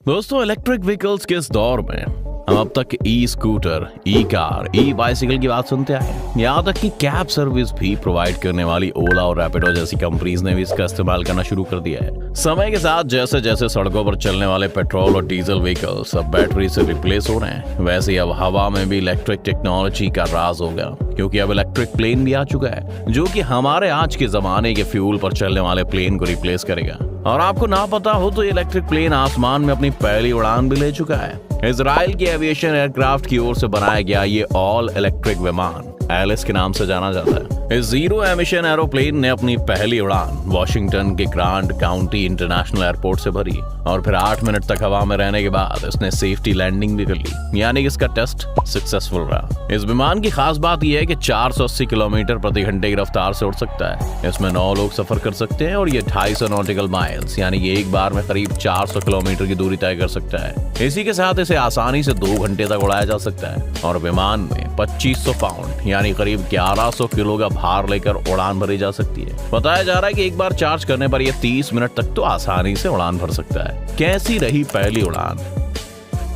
दोस्तों, electric vehicles के इस दौर में हम अब तक ई स्कूटर, ई कार, ई बाइसिकल की बात सुनते आए हैं। यहाँ तक कि कैब सर्विस भी प्रोवाइड करने वाली ओला और रैपिडो जैसी कंपनीज ने भी इसका इस्तेमाल करना शुरू कर दिया है। समय के साथ जैसे जैसे सड़कों पर चलने वाले पेट्रोल और डीजल व्हीकल्स अब बैटरी से रिप्लेस हो रहे हैं, वैसे ही अब हवा में भी इलेक्ट्रिक टेक्नोलॉजी का राज हो गया, क्योंकि अब इलेक्ट्रिक प्लेन भी आ चुका है जो कि हमारे आज के जमाने के फ्यूल पर चलने वाले प्लेन को रिप्लेस करेगा। और आपको ना पता हो तो ये इलेक्ट्रिक प्लेन आसमान में अपनी पहली उड़ान भी ले चुका है। इजराइल की एविएशन एयरक्राफ्ट की ओर से बनाया गया ये ऑल इलेक्ट्रिक विमान एलिस के नाम से जाना जाता है। इस जीरो एमिशन एरोप्लेन ने अपनी पहली उड़ान वॉशिंगटन के ग्रांड काउंटी इंटरनेशनल एयरपोर्ट से भरी और फिर 8 मिनट तक हवा में रहने के बाद इसने सेफ्टी लैंडिंग भी कर ली, यानी कि इसका टेस्ट सक्सेसफुल रहा। इस विमान की खास बात यह है कि 480 किलोमीटर प्रति घंटे की रफ्तार से उड़ सकता है। इसमें 9 लोग सफर कर सकते हैं और ये 250 नॉटिकल माइल्स यानी कि एक बार में करीब 400 किलोमीटर की दूरी तय कर सकता है। इसी के साथ इसे आसानी से 2 घंटे तक उड़ाया जा सकता है और विमान में 2500 पाउंड यानी करीब 1100 किलो का भार लेकर उड़ान भरी जा सकती है। बताया जा रहा है कि एक बार चार्ज करने पर यह 30 मिनट तक तो आसानी से उड़ान भर सकता है। कैसी रही पहली उड़ान?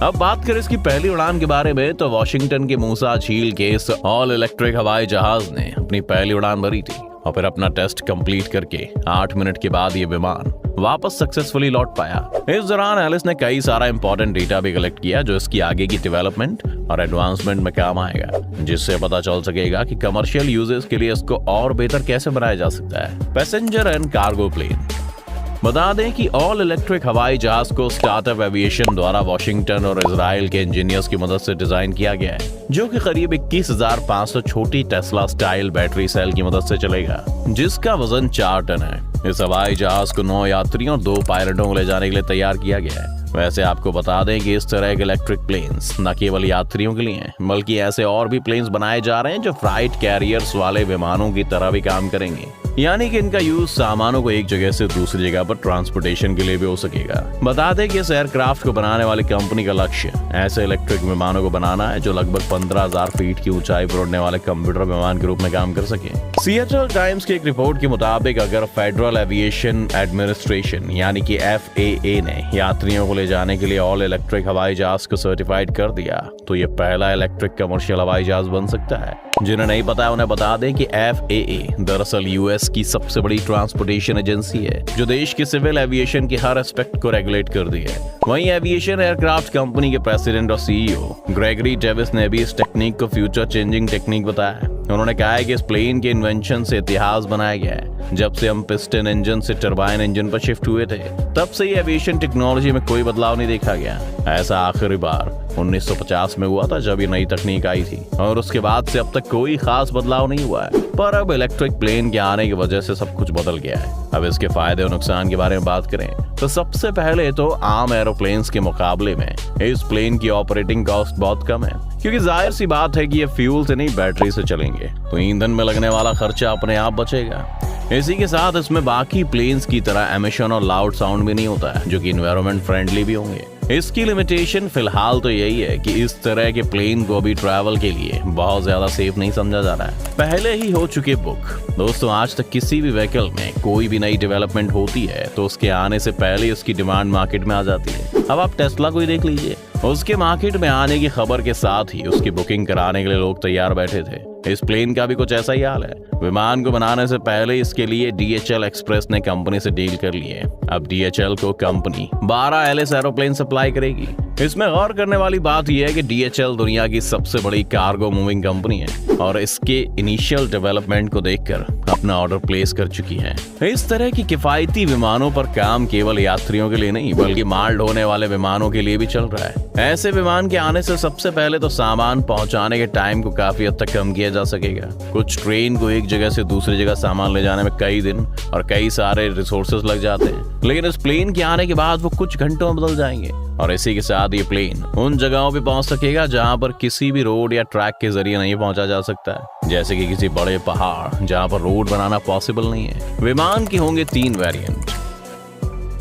अब बात करें इसकी पहली उड़ान के बारे में तो वॉशिंगटन के मूसा झील के इस ऑल इलेक्ट्रिक हवाई जहाज ने अपनी पहली उड़ान भरी थी और फिर अपना टेस्ट कंप्लीट करके 8 मिनट के बाद ये विमान वापस सक्सेसफुली लौट पाया। इस दौरान एलिस ने कई सारा इंपॉर्टेंट डेटा भी कलेक्ट किया जो इसकी आगे की डेवलपमेंट और एडवांसमेंट में काम आएगा, जिससे पता चल सकेगा कि कमर्शियल यूजेस के लिए इसको और बेहतर कैसे बनाया जा सकता है। Passenger and cargo plane. बता दें कि ऑल इलेक्ट्रिक हवाई जहाज को स्टार्टअप एविएशन द्वारा वॉशिंगटन और इजराइल के इंजीनियर्स की मदद से डिजाइन किया गया है, जो कि करीब 21,500 छोटी टेस्ला स्टाइल बैटरी सेल की मदद से चलेगा, जिसका वजन 4 टन है। इस हवाई जहाज को 9 यात्रियों 2 पायलटों को ले जाने के लिए तैयार किया गया है। वैसे आपको बता दें कि इस तरह के इलेक्ट्रिक प्लेन्स न केवल यात्रियों के लिए हैं, बल्कि ऐसे और भी प्लेन्स बनाए जा रहे हैं जो फ्लाइट कैरियर्स वाले विमानों की तरह भी काम करेंगे, यानी कि इनका यूज सामानों को एक जगह से दूसरी जगह पर ट्रांसपोर्टेशन के लिए भी हो सकेगा। बता दें कि इस एयरक्राफ्ट को बनाने वाली कंपनी का लक्ष्य ऐसे इलेक्ट्रिक विमानों को बनाना है जो लगभग 15,000 फीट की ऊंचाई पर उड़ने वाले कंप्यूटर विमान के रूप में काम कर सके। सिएटल टाइम्स की एक रिपोर्ट के मुताबिक अगर फेडरल एविएशन एडमिनिस्ट्रेशन यानी कि FAA ने यात्रियों को ले जाने के लिए ऑल इलेक्ट्रिक हवाई जहाज को सर्टिफाइड कर दिया तो ये पहला इलेक्ट्रिक कमर्शियल हवाई जहाज बन सकता है। जिन्हें नहीं पता उन्हें बता दें कि FAA दरअसल US की सबसे बड़ी ट्रांसपोर्टेशन एजेंसी है जो देश के सिविल एविएशन के हर एस्पेक्ट को रेगुलेट कर दी है। वहीं एविएशन एयरक्राफ्ट कंपनी के प्रेसिडेंट और CEO ग्रेगरी डेविस ने भी इस टेक्निक को फ्यूचर चेंजिंग टेक्निक बताया है। उन्होंने कहा है कि इस प्लेन के इन्वेंशन से इतिहास बनाया गया है। जब से हम पिस्टन इंजन से टरबाइन इंजन पर शिफ्ट हुए थे, तब से ही एविएशन टेक्नोलॉजी में कोई बदलाव नहीं देखा गया। ऐसा आखिरी बार 1950 में हुआ था जब ये नई तकनीक आई थी और उसके बाद से अब तक कोई खास बदलाव नहीं हुआ है। पर अब इलेक्ट्रिक प्लेन के आने की वजह से सब कुछ बदल गया है। अब इसके फायदे और नुकसान के बारे में बात करें तो सबसे पहले तो आम एरोप्लेन्स के मुकाबले में इस प्लेन की ऑपरेटिंग कॉस्ट बहुत कम है, क्योंकि जाहिर सी बात है कि ये फ्यूल से नहीं बैटरी से चलेंगे, तो ईंधन में लगने वाला खर्चा अपने आप बचेगा। इसी के साथ इसमें बाकी प्लेन्स की तरह एमिशन और लाउड साउंड भी नहीं होता है, जो कि एनवायरनमेंट फ्रेंडली भी होंगे। इसकी लिमिटेशन फिलहाल तो यही है कि इस तरह के प्लेन को भी ट्रैवल के लिए बहुत ज्यादा सेफ नहीं समझा जा रहा है। पहले ही हो चुके बुक। दोस्तों, आज तक किसी भी व्हीकल में कोई भी नई डेवलपमेंट होती है तो उसके आने से पहले उसकी डिमांड मार्केट में आ जाती है। अब आप टेस्ला को ही देख लीजिए, उसके मार्केट में आने की खबर के साथ ही उसकी बुकिंग कराने के लिए लोग तैयार बैठे थे। इस प्लेन का भी कुछ ऐसा ही हाल है। विमान को बनाने से पहले इसके लिए DHL एक्सप्रेस ने कंपनी से डील कर ली है। अब DHL को कंपनी 12 एलिस एरोप्लेन सप्लाई करेगी। इसमें गौर करने वाली बात यह है कि DHL दुनिया की सबसे बड़ी कार्गो मूविंग कंपनी है और इसके इनिशियल डेवलपमेंट को देखकर अपना ऑर्डर प्लेस कर चुकी है। इस तरह की किफायती विमानों पर काम केवल यात्रियों के लिए नहीं बल्कि माल ढोने वाले विमानों के लिए भी चल रहा है। ऐसे विमान के आने से सबसे पहले तो सामान पहुंचाने के टाइम को काफी हद तक कम किया जा सकेगा। कुछ ट्रेन को एक जगह से दूसरी जगह सामान ले जाने में कई दिन और कई सारे रिसोर्सेज लग जाते हैं, लेकिन इस प्लेन के आने के बाद वो कुछ घंटों में बदल जाएंगे। और इसी के साथ ये प्लेन उन जगहों पे पहुंच सकेगा जहां पर किसी भी रोड या ट्रैक के जरिए नहीं पहुंचा जा सकता है, जैसे कि किसी बड़े पहाड़ जहां पर रोड बनाना पॉसिबल नहीं है। विमान के होंगे 3 वेरिएंट।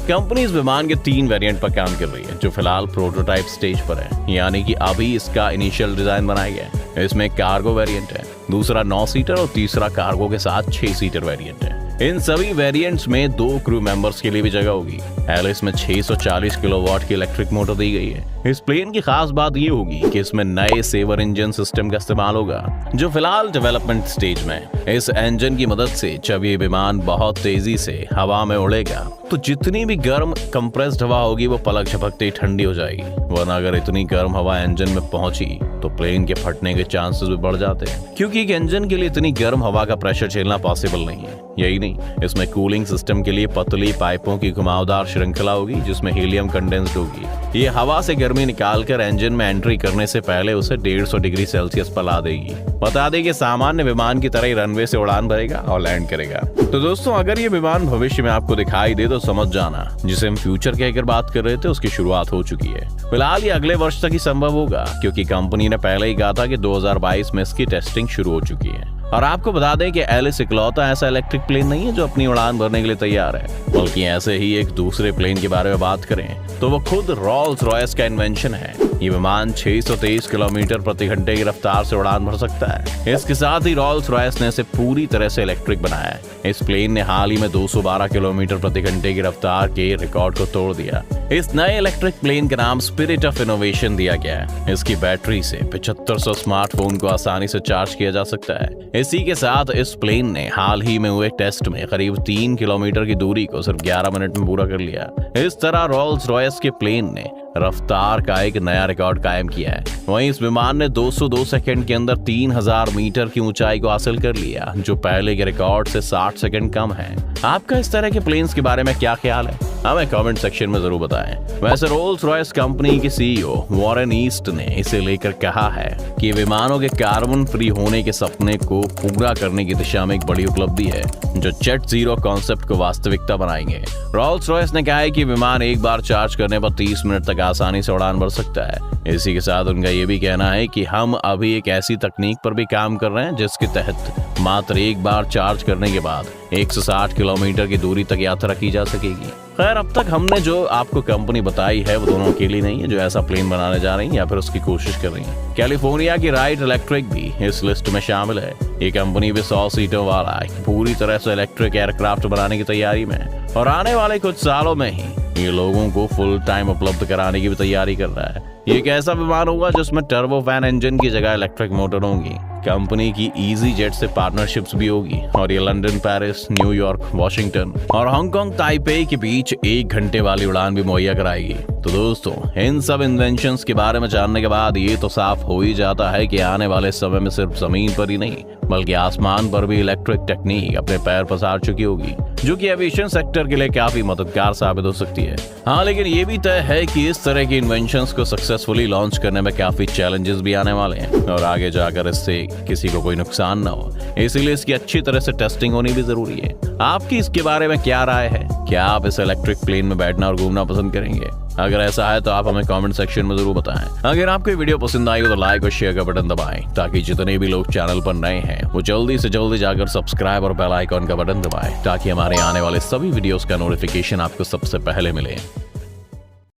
कंपनी इस विमान के 3 वेरिएंट पर काम कर रही है जो फिलहाल प्रोटोटाइप स्टेज पर है, यानी कि अभी इसका इनिशियल डिजाइन बनाया गया है। इसमें कार्गो वेरिएंट है, दूसरा 9 सीटर और तीसरा कार्गो के साथ 6 सीटर वेरिएंट है। इन सभी वेरिएंट्स में 2 क्रू मेंबर्स के लिए भी जगह होगी। एलिस में 640 किलोवाट की इलेक्ट्रिक मोटर दी गई है। इस प्लेन की खास बात ये होगी कि इसमें नए सेवर इंजन सिस्टम का इस्तेमाल होगा, जो फिलहाल डेवलपमेंट स्टेज में है। इस इंजन की मदद से जब ये विमान बहुत तेजी से हवा में उड़ेगा तो जितनी भी गर्म कंप्रेस्ड हवा होगी वो पलक झपकते ही ठंडी हो जाएगी, वरना अगर इतनी गर्म हवा इंजन में पहुंची तो प्लेन के फटने के चांसेस भी बढ़ जाते हैं, क्योंकि एक इंजन के लिए इतनी गर्म हवा का प्रेशर झेलना पॉसिबल नहीं है। यही नहीं, इसमें कूलिंग सिस्टम के लिए पतली पाइपों की घुमावदार श्रृंखला होगी जिसमें हीलियम कंडेंस्ड होगी। ये हवा से गर्मी निकालकर इंजन में एंट्री करने से पहले उसे 150 डिग्री सेल्सियस पर ला देगी। बता दें कि सामान्य विमान की तरह ही रनवे से उड़ान भरेगा और लैंड करेगा। तो दोस्तों, अगर ये विमान भविष्य में आपको दिखाई दे तो समझ जाना, जिसे हम फ्यूचर की अगर बात कर रहे थे उसकी शुरुआत हो चुकी है। फिलहाल ये अगले वर्ष तक ही संभव होगा, क्योंकि कंपनी ने पहले ही कहा था कि 2022 में इसकी टेस्टिंग शुरू हो चुकी है। और आपको बता दें कि एलिस इकलौता ऐसा इलेक्ट्रिक प्लेन नहीं है जो अपनी उड़ान भरने के लिए तैयार है, बल्कि ऐसे ही एक दूसरे प्लेन के बारे में बात करें तो वो खुद रोल्स रॉयस का इन्वेंशन है। ये विमान 623 किलोमीटर प्रति घंटे की रफ्तार से उड़ान भर सकता है। इसके साथ ही रोल्स रॉयस ने इसे पूरी तरह से इलेक्ट्रिक बनाया है। इस प्लेन ने हाल ही में 212 किलोमीटर प्रति घंटे की रफ्तार के रिकॉर्ड को तोड़ दिया। इस नए इलेक्ट्रिक प्लेन का नाम स्पिरिट ऑफ इनोवेशन दिया गया है। इसकी बैटरी से 7500 स्मार्टफोन को आसानी से चार्ज किया जा सकता है। इसी के साथ इस प्लेन ने हाल ही में हुए टेस्ट में करीब 3 किलोमीटर की दूरी को सिर्फ 11 मिनट में पूरा कर लिया। इस तरह रोल्स रॉयस के प्लेन ने रफ्तार का एक नया रिकॉर्ड कायम किया है। वहीं इस विमान ने 202 सेकंड के अंदर 3000 मीटर की ऊंचाई को हासिल कर लिया, जो पहले के रिकॉर्ड से 60 सेकंड कम है। आपका इस तरह के प्लेन्स के बारे में क्या ख्याल है, हमें कमेंट सेक्शन में जरूर बताएं। वैसे रोल्स रॉयस कंपनी के सीईओ वॉरेन ईस्ट ने इसे लेकर कहा है कि विमानों के कार्बन फ्री होने के सपने को पूरा करने की दिशा में एक बड़ी उपलब्धि है, जो जेट जीरो कॉन्सेप्ट को वास्तविकता बनाएंगे। रोल्स रॉयस ने कहा है कि विमान एक बार चार्ज करने पर 30 मिनट तक आसानी से उड़ान भर सकता है। इसी के साथ उनका ये भी कहना है कि हम अभी एक ऐसी तकनीक पर भी काम कर रहे हैं जिसके तहत मात्र एक बार चार्ज करने के बाद 160 किलोमीटर की दूरी तक यात्रा की जा सकेगी। खैर, अब तक हमने जो आपको कंपनी बताई है वो दोनों अकेली नहीं है जो ऐसा प्लेन बनाने जा रही है या फिर उसकी कोशिश कर रही है। कैलिफोर्निया की राइट इलेक्ट्रिक भी इस लिस्ट में शामिल है। ये कंपनी भी 100 सीटों वाला पूरी तरह से इलेक्ट्रिक एयरक्राफ्ट बनाने की तैयारी में है और आने वाले कुछ सालों में ही ये लोगों को फुल टाइम उपलब्ध कराने की भी तैयारी कर रहा है। ये एक ऐसा विमान होगा जिसमें टर्बोफैन इंजन की जगह इलेक्ट्रिक मोटर होंगी। कंपनी की इजी जेट से पार्टनरशिप्स भी होगी और ये लंदन, पेरिस, न्यूयॉर्क, वॉशिंगटन और हांगकांग ताइपे के बीच 1 घंटे वाली उड़ान भी मुहैया कराएगी। तो दोस्तों, इन सब इन्वेंशंस के बारे में जानने के बाद ये तो साफ हो ही जाता है कि आने वाले समय में सिर्फ जमीन पर ही नहीं बल्कि आसमान पर भी इलेक्ट्रिक टेक्निक अपने पैर पसार चुकी होगी, जो कि एविएशन सेक्टर के लिए काफी मददगार साबित हो सकती है। हाँ, लेकिन ये भी तय है कि इस तरह की इन्वेंशंस को सक्सेसफुली लॉन्च करने में काफी चैलेंजेस भी आने वाले हैं और आगे जाकर इससे किसी को कोई नुकसान ना हो, इसलिए इसकी अच्छी तरह से टेस्टिंग होनी भी जरूरी है। आपकी इसके बारे में क्या राय है? क्या आप इस इलेक्ट्रिक प्लेन में बैठना और घूमना पसंद करेंगे? अगर ऐसा है तो आप हमें कमेंट सेक्शन में जरूर बताएं। अगर आपको ये वीडियो पसंद आई हो तो लाइक और शेयर का बटन दबाएं, ताकि जितने भी लोग चैनल पर नए हैं वो जल्दी से जल्दी जाकर सब्सक्राइब और बेल आइकॉन का बटन दबाएं, ताकि हमारे आने वाले सभी वीडियोस का नोटिफिकेशन आपको सबसे पहले मिले।